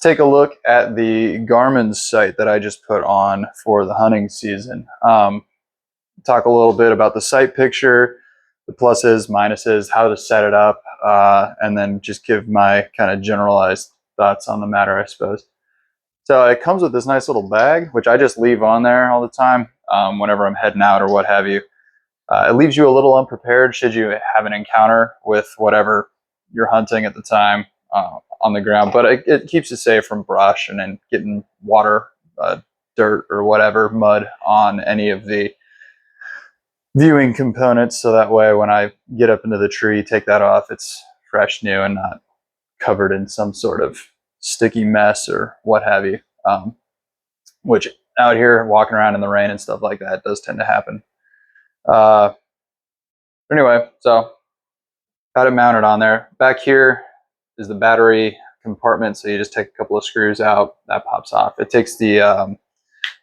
take a look at the Garmin site that I just put on for the hunting season. Talk a little bit about the site picture, the pluses, minuses, how to set it up, and then just give my kind of generalized thoughts on the matter, I suppose. So it comes with this nice little bag, which I just leave on there all the time whenever I'm heading out or what have you. It leaves you a little unprepared should you have an encounter with whatever you're hunting at the time on the ground, but it keeps you safe from brush and then getting water, dirt, or whatever, mud on any of the viewing components. So that way when I get up into the tree, take that off, it's fresh, new, and not covered in some sort of sticky mess or what have you, which out here walking around in the rain and stuff like that does tend to happen. Anyway, so got it mounted on there. Back here is the battery compartment, so you just take a couple of screws out, that pops off. It takes the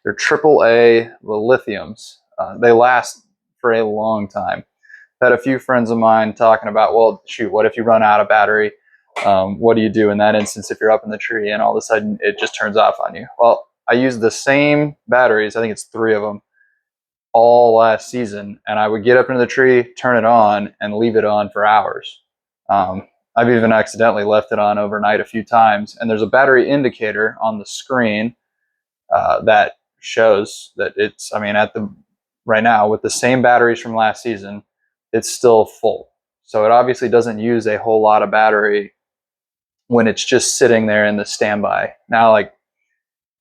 they're AAA, the lithiums. They last for a long time. Had a few friends of mine talking about, well, shoot, what if you run out of battery? What do you do in that instance if you're up in the tree and all of a sudden it just turns off on you? Well, I used the same batteries, I think it's 3 of them, all last season, and I would get up into the tree, turn it on, and leave it on for hours. I've even accidentally left it on overnight a few times, and there's a battery indicator on the screen that shows that it's, I mean, right now with the same batteries from last season, it's still full. So it obviously doesn't use a whole lot of battery when it's just sitting there in the standby. Now, like,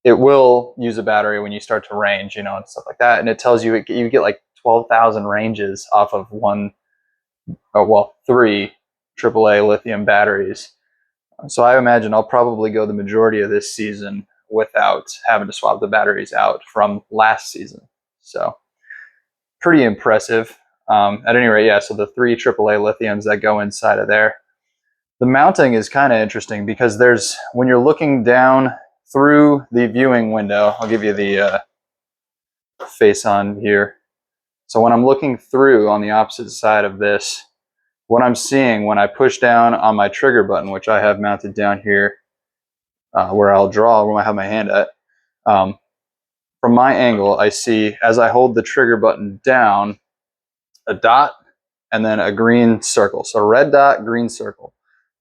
it will use a battery when you start to range, and stuff like that. And it tells you, you get like 12,000 ranges off of 3 AAA lithium batteries. So I imagine I'll probably go the majority of this season without having to swap the batteries out from last season. So pretty impressive. At any rate, yeah, so the 3 AAA lithiums that go inside of there. The mounting is kind of interesting because when you're looking down through the viewing window, I'll give you the face on here. So when I'm looking through on the opposite side of this, what I'm seeing when I push down on my trigger button, which I have mounted down here where I'll draw, where I have my hand at, from my angle, I see, as I hold the trigger button down, a dot and then a green circle. So red dot, green circle.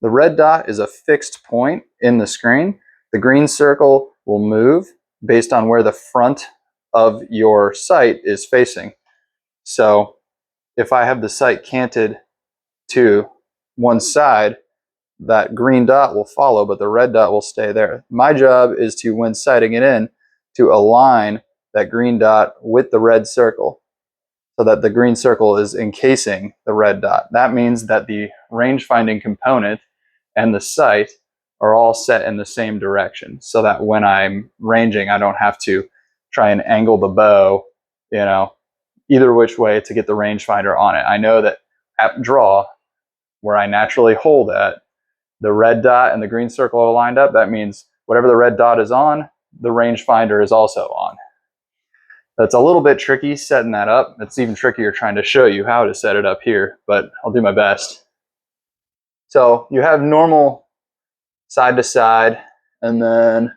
The red dot is a fixed point in the screen. The green circle will move based on where the front of your sight is facing. So if I have the sight canted to one side, that green dot will follow, but the red dot will stay there. My job is to, when sighting it in, to align that green dot with the red circle so that the green circle is encasing the red dot. That means that the range finding component and the sight are all set in the same direction, so that when I'm ranging, I don't have to try and angle the bow, either which way to get the rangefinder on it. I know that at draw, where I naturally hold at, the red dot and the green circle are lined up. That means whatever the red dot is on, the rangefinder is also on. That's a little bit tricky setting that up. It's even trickier trying to show you how to set it up here, but I'll do my best. So you have normal side to side and then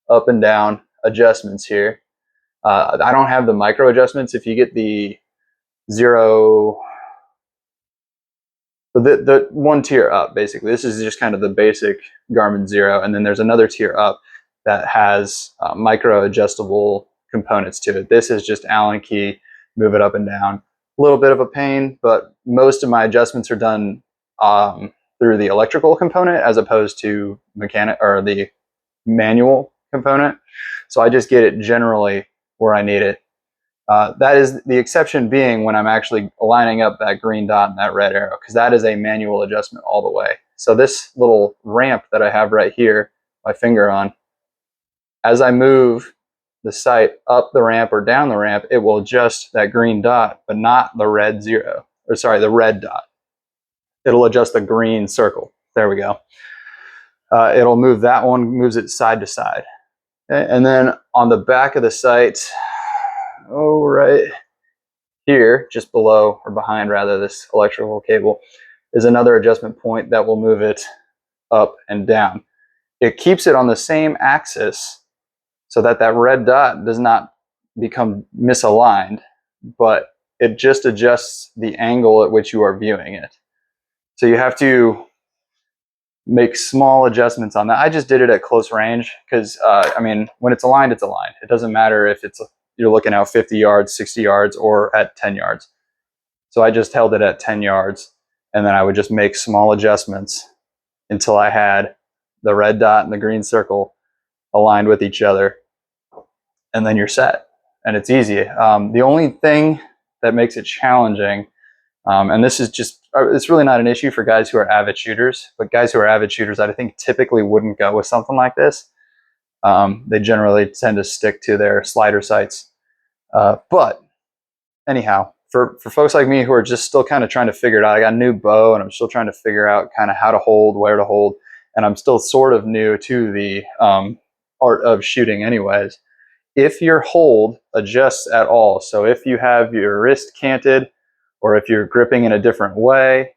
up and down adjustments here. I don't have the micro adjustments. If you get the Xreo, the one tier up, basically, this is just kind of the basic Garmin Xero, and then there's another tier up that has micro adjustable components to it. This is just Allen key, move it up and down. A little bit of a pain, but most of my adjustments are done through the electrical component as opposed to mechanic or the manual component. So I just get it generally where I need it. That is the exception being when I'm actually lining up that green dot and that red arrow, because that is a manual adjustment all the way. So this little ramp that I have right here, my finger on, as I move the sight up the ramp or down the ramp, it will adjust that green dot, but not the red the red dot. It'll adjust the green circle. There we go. It'll move that one, moves it side to side. Okay? And then on the back of the sight, right here, just below or behind rather, this electrical cable, is another adjustment point that will move it up and down. it keeps it on the same axis so that that red dot does not become misaligned, but it just adjusts the angle at which you are viewing it. So you have to make small adjustments on that. I just did it at close range because, I mean, when it's aligned, it's aligned. It doesn't matter if you're looking out 50 yards, 60 yards, or at 10 yards. So I just held it at 10 yards, and then I would just make small adjustments until I had the red dot and the green circle aligned with each other, and then you're set. And it's easy. The only thing that makes it challenging, and this is just, it's really not an issue for guys who are avid shooters, but guys who are avid shooters, I think typically wouldn't go with something like this. They generally tend to stick to their slider sights. But anyhow, for folks like me who are just still kind of trying to figure it out, I got a new bow and I'm still trying to figure out kind of how to hold, where to hold, and I'm still sort of new to the art of shooting anyways. If your hold adjusts at all, so if you have your wrist canted or if you're gripping in a different way,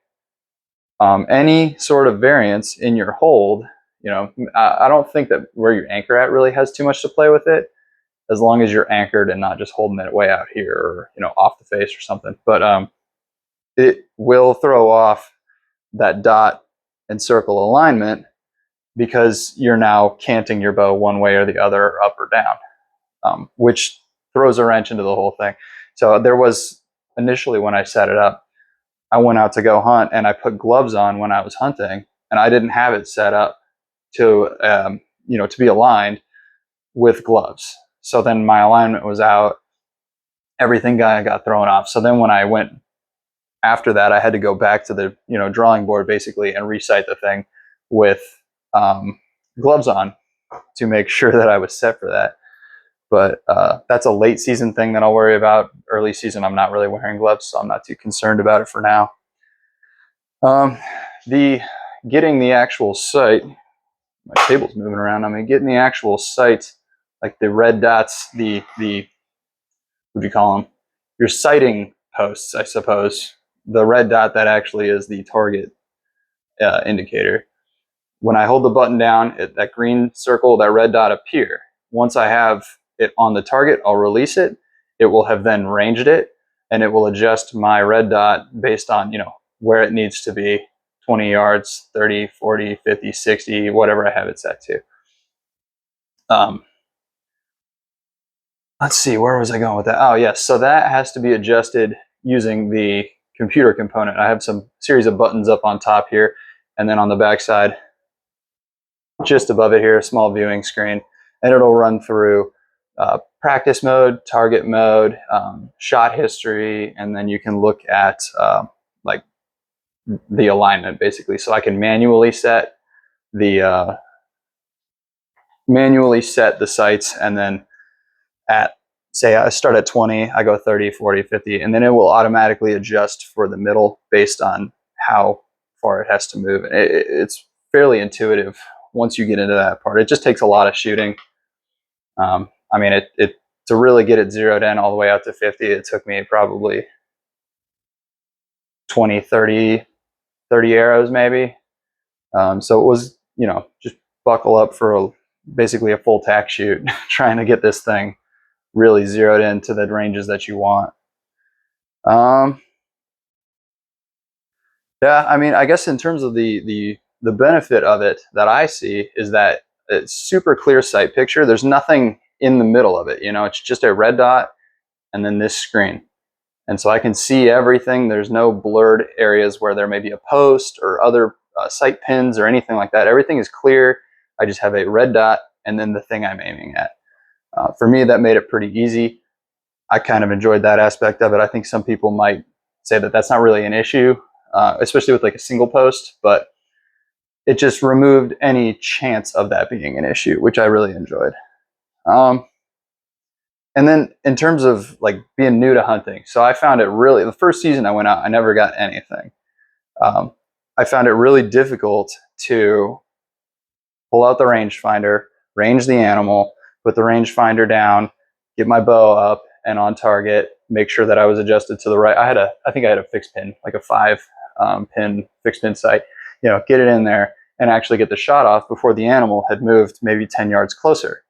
any sort of variance in your hold, you know, I don't think that where you anchor at really has too much to play with it, as long as you're anchored and not just holding it way out here or, you know, off the face or something. But it will throw off that dot and circle alignment because you're now canting your bow one way or the other, up or down, which throws a wrench into the whole thing. So there was, initially when I set it up, I went out to go hunt and I put gloves on when I was hunting, and I didn't have it set up to, you know, to be aligned with gloves. So then my alignment was out, everything got thrown off. So then when I went after that, I had to go back to the, you know, drawing board basically and resight the thing with gloves on to make sure that I was set for that. But that's a late season thing that I'll worry about. Early season, I'm not really wearing gloves, so I'm not too concerned about it for now. Getting the actual sight, my table's moving around. I mean, getting the actual sight, like the red dots, the what do you call them? Your sighting posts, I suppose. The red dot that actually is the target indicator. When I hold the button down, that green circle, that red dot appear. Once I have it on the target, I'll release it. It will have then ranged it, and it will adjust my red dot based on, you know, where it needs to be, 20 yards, 30, 40, 50, 60, whatever I have it set to. Let's see, where was I going with that? Oh, yes. So that has to be adjusted using the computer component. I have some series of buttons up on top here, and then on the back side, just above it here, a small viewing screen, and it'll run through practice mode, target mode, shot history, and then you can look at like the alignment basically. So I can manually set the sights, and then at, say I start at 20, I go 30, 40, 50, and then it will automatically adjust for the middle based on how far it has to move. It's fairly intuitive once you get into that part. It just takes a lot of shooting. I mean, to really get it zeroed in all the way out to 50, it took me probably 20, 30 arrows maybe. So it was, you know, just buckle up for basically a full tack shoot, trying to get this thing really zeroed into the ranges that you want. Yeah, I mean, I guess in terms of the benefit of it that I see is that it's super clear sight picture. There's nothing in the middle of it, you know, it's just a red dot and then this screen. And so I can see everything. There's no blurred areas where there may be a post or other sight pins or anything like that. Everything is clear. I just have a red dot and then the thing I'm aiming at. For me, that made it pretty easy. I kind of enjoyed that aspect of it. I think some people might say that that's not really an issue, especially with like a single post, but it just removed any chance of that being an issue, which I really enjoyed. And then in terms of like being new to hunting, so I found it really, the first season I went out, I never got anything. I found it really difficult to pull out the rangefinder, range the animal, put the rangefinder down, get my bow up and on target, make sure that I was adjusted to the right. I think I had a fixed pin, like a 5 pin fixed pin sight, you know, get it in there and actually get the shot off before the animal had moved maybe 10 yards closer.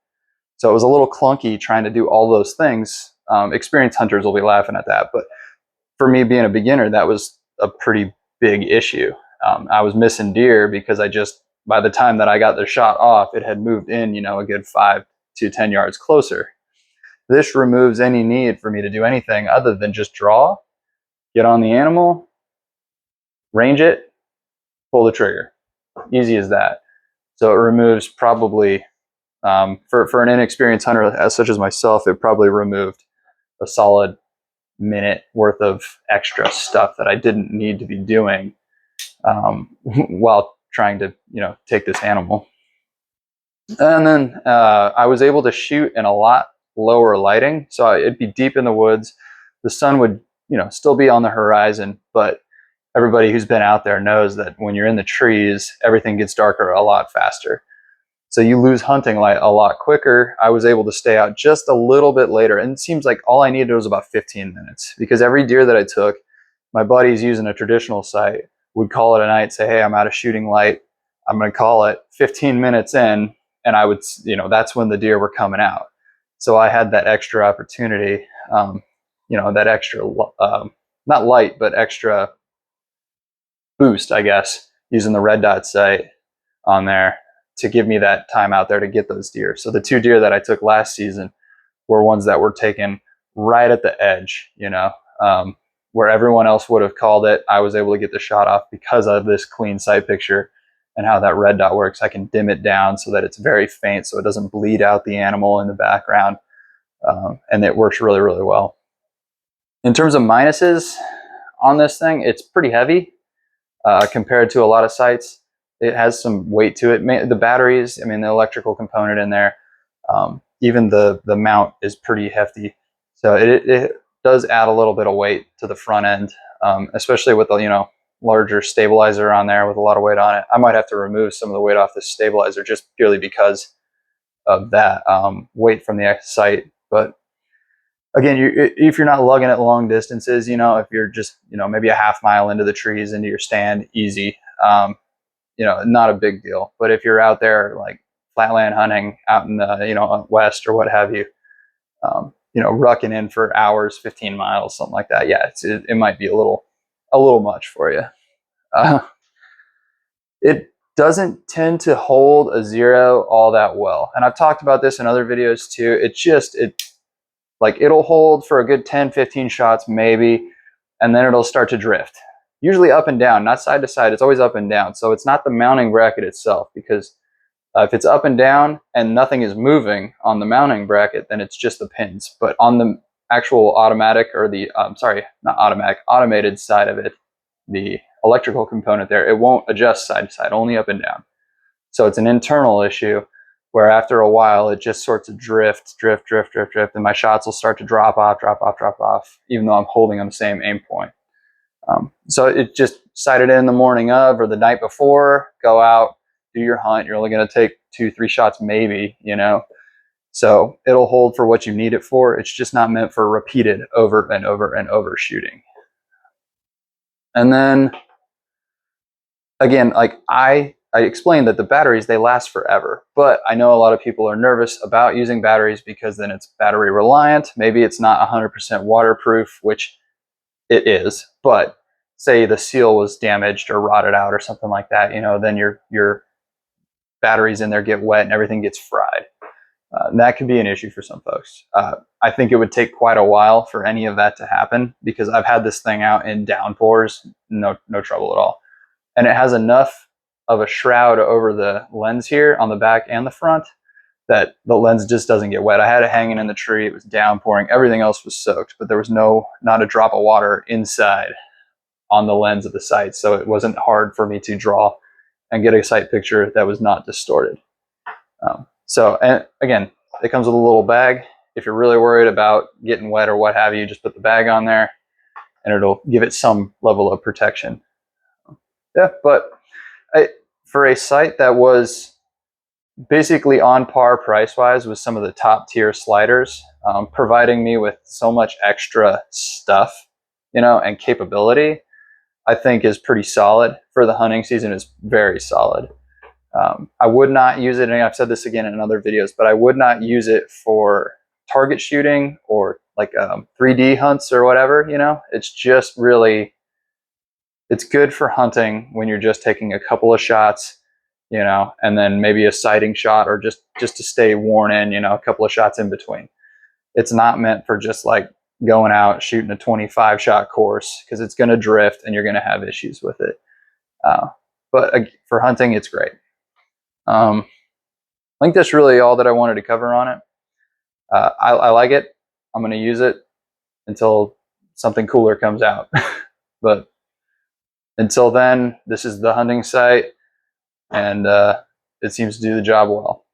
So it was a little clunky trying to do all those things. Experienced hunters will be laughing at that, but for me being a beginner, that was a pretty big issue. I was missing deer because by the time that I got the shot off, it had moved in, a good 5 to 10 yards closer. This removes any need for me to do anything other than just draw, get on the animal, range it, pull the trigger. Easy as that. So it removes probably, for an inexperienced hunter such as myself, it probably removed a solid minute worth of extra stuff that I didn't need to be doing while trying to, take this animal. And then I was able to shoot in a lot lower lighting. So it'd be deep in the woods. The sun would, still be on the horizon, but everybody who's been out there knows that when you're in the trees, everything gets darker a lot faster. So you lose hunting light a lot quicker. I was able to stay out just a little bit later, and it seems like all I needed was about 15 minutes, because every deer that I took, my buddies using a traditional sight would call it a night, say, hey, I'm out of shooting light. I'm going to call it 15 minutes in, and I would, that's when the deer were coming out. So I had that extra opportunity, that extra, not light, but extra boost, I guess, using the red dot sight on there to give me that time out there to get those deer. So the 2 deer that I took last season were ones that were taken right at the edge, where everyone else would have called it. I was able to get the shot off because of this clean sight picture and how that red dot works. I can dim it down so that it's very faint so it doesn't bleed out the animal in the background. And it works really, really well. In terms of minuses on this thing, it's pretty heavy compared to a lot of sights. It has some weight to it. The batteries, the electrical component in there, even the mount is pretty hefty. So it does add a little bit of weight to the front end, especially with the larger stabilizer on there with a lot of weight on it. I might have to remove some of the weight off this stabilizer just purely because of that weight from the sight. But again, if you're not lugging it long distances, if you're just maybe a half mile into the trees, into your stand, easy. Not a big deal. But if you're out there like flatland hunting out in the west or what have you, rucking in for hours, 15 miles, something like that, yeah, it might be a little much for you. It doesn't tend to hold a Xreo all that well, and I've talked about this in other videos too. It'll hold for a good 10-15 shots maybe, and then it'll start to drift. Usually up and down, not side to side. It's always up and down. So it's not the mounting bracket itself, because if it's up and down and nothing is moving on the mounting bracket, then it's just the pins. But on the actual automatic, or the, automated side of it, the electrical component there, it won't adjust side to side, only up and down. So it's an internal issue where after a while it just sorts of drift, and my shots will start to drop off, even though I'm holding on the same aim point. So it just sight it in the morning of or the night before, go out, do your hunt. You're only going to take 2-3 shots maybe, so it'll hold for what you need it for. It's just not meant for repeated over and over and over shooting. And then again, like I explained that the batteries, they last forever, but I know a lot of people are nervous about using batteries because then it's battery reliant. Maybe it's not 100% waterproof, which it is, but say the seal was damaged or rotted out or something like that, then your batteries in there get wet and everything gets fried. That could be an issue for some folks. I think it would take quite a while for any of that to happen, because I've had this thing out in downpours, no trouble at all. And it has enough of a shroud over the lens here on the back and the front that the lens just doesn't get wet. I had it hanging in the tree, it was downpouring, everything else was soaked, but there was not a drop of water inside on the lens of the sight, so it wasn't hard for me to draw and get a sight picture that was not distorted. And again, it comes with a little bag. If you're really worried about getting wet or what have you, just put the bag on there and it'll give it some level of protection. Yeah, but for a sight that was basically on par price-wise with some of the top-tier sliders, providing me with so much extra stuff, and capability, I think is pretty solid. For the hunting season, is very solid. I would not use it, and I've said this again in other videos, but I would not use it for target shooting or like 3D hunts or whatever, you know. It's just really, it's good for hunting when you're just taking a couple of shots, you know, and then maybe a sighting shot, or just to stay worn in, you know, a couple of shots in between. It's not meant for just like going out shooting a 25 shot course, because it's going to drift and you're going to have issues with it. But for hunting, it's great. I think that's really all that I wanted to cover on it. I like it. I'm going to use it until something cooler comes out. But until then, this is the hunting site, and it seems to do the job well.